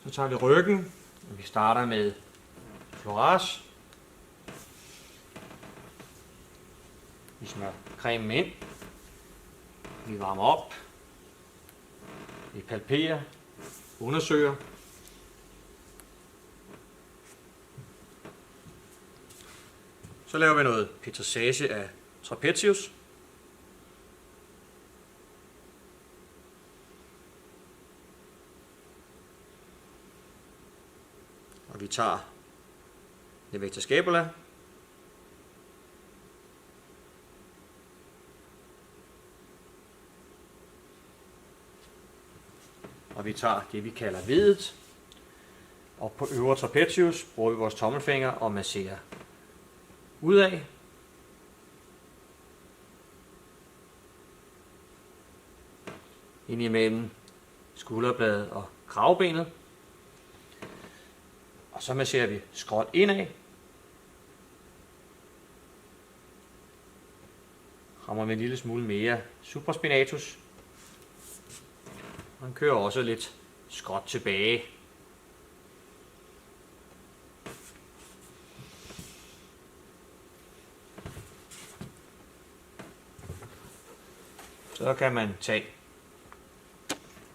Så tager vi ryggen, og vi starter med Floras. Vi smører cremen ind. Vi varmer op. Vi palperer, undersøger. Så laver vi noget petrissage af Trapetius. Og vi tager Levator scapula. Og vi tager det, vi kalder vedet. Og på øvre Trapetius bruger vi vores tommelfinger og masserer udad. Ind imellem skulderbladet og kravbenet. Og så masserer vi skråt indad. Rammer med en lille smule mere supraspinatus. Man kører også lidt skråt tilbage. Så kan man tage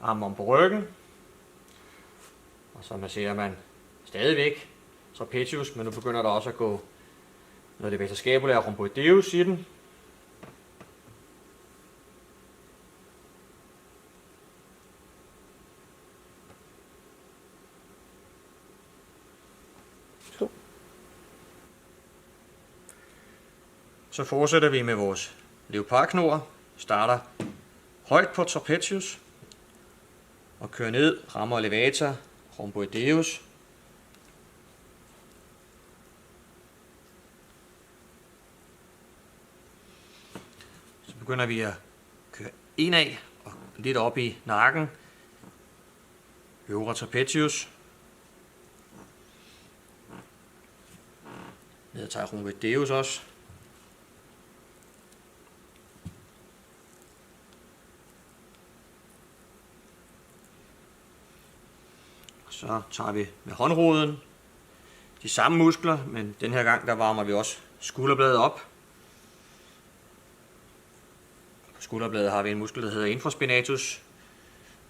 armen om på ryggen, og så masserer man stadigvæk Trapetius, men nu begynder der også at gå noget Levator scapula og rhomboideus i den. Så fortsætter vi med vores leopardknor. Starter højt på Trapetius og kører ned, rammer Levator, rhomboideus. Så begynder vi at køre indad og lidt op i nakken. Øvre Trapetius. Ned og tager rhomboideus også. Så tager vi med håndroden de samme muskler, men den her gang der varmer vi også skulderbladet op. På skulderbladet har vi en muskel, der hedder infraspinatus,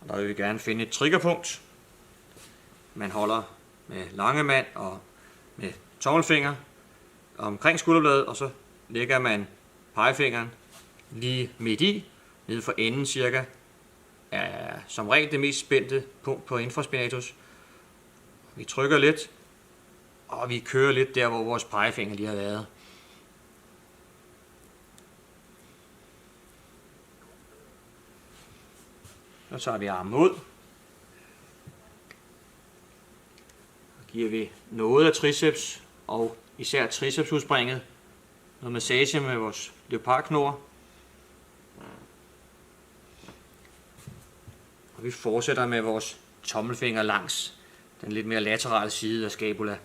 og der vil vi gerne finde et triggerpunkt. Man holder med langemand og med tommelfinger omkring skulderbladet, og så lægger man pegefingeren lige midt i, nede for enden cirka, er som regel det mest spændte punkt på infraspinatus. Vi trykker lidt, og vi kører lidt der, hvor vores pegefinger lige har været. Så tager vi armen ud. Og giver vi noget af triceps, og især tricepsudspringet. Noget massage med vores leopardknor. Og vi fortsætter med vores tommelfinger langs den lidt mere laterale side af scapula.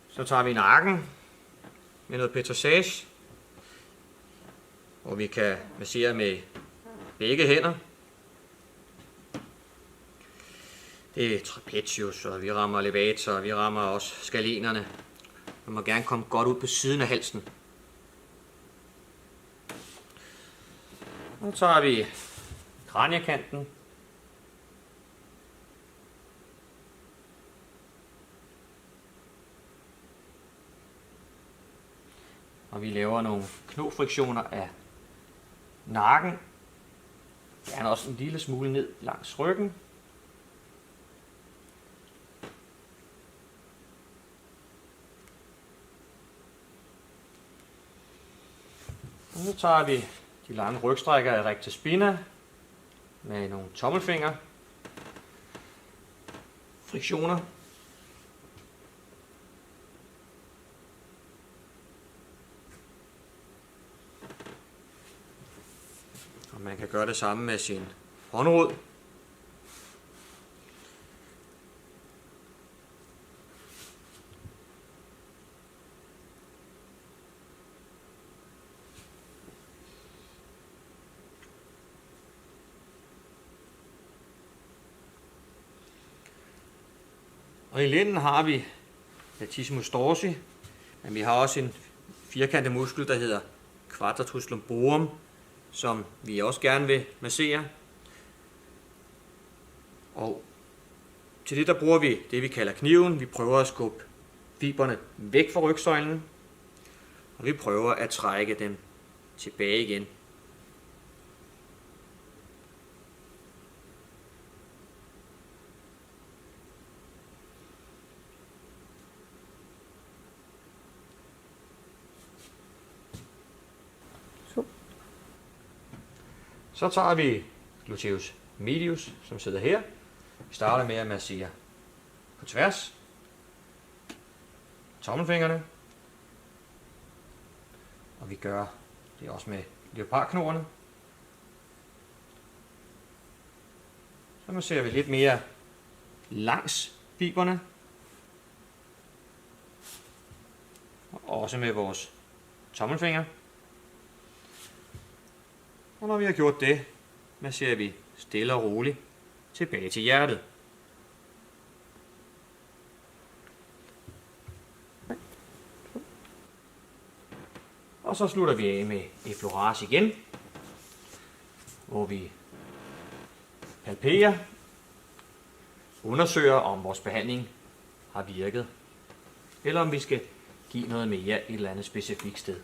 Så tager vi nakken med noget petrissage, hvor vi kan massere med begge hænder. Det er Trapetius, og vi rammer Levator, og vi rammer også skalenerne. Man må gerne komme godt ud på siden af halsen. Nu tager vi kraniekanten. Og vi laver nogle knofriktioner af nakken. Gerne også en lille smule ned langs ryggen. Og nu tager vi de lange rygstrækker af rectus spina med nogle tommelfinger. Friktioner. Og man kan gøre det samme med sin håndrod. Og i lænden har vi latissimus dorsi, men vi har også en firkantet muskel, der hedder quadratus lumborum, som vi også gerne vil massere. Og til det der bruger vi det, vi kalder kniven. Vi prøver at skubbe fibrene væk fra rygsøjlen, og vi prøver at trække dem tilbage igen. Så tager vi gluteus medius, som sidder her. Vi starter med at massere på tværs. Tommelfingrene. Og vi gør det også med leopardknoerne. Så masserer vi lidt mere langs fibrene. Og også med vores tommelfinger. Og når vi har gjort det, masserer vi stille og roligt tilbage til hjertet. Og så slutter vi af med effleurage igen, hvor vi palperer, undersøger om vores behandling har virket, eller om vi skal give noget mere et eller andet specifikt sted.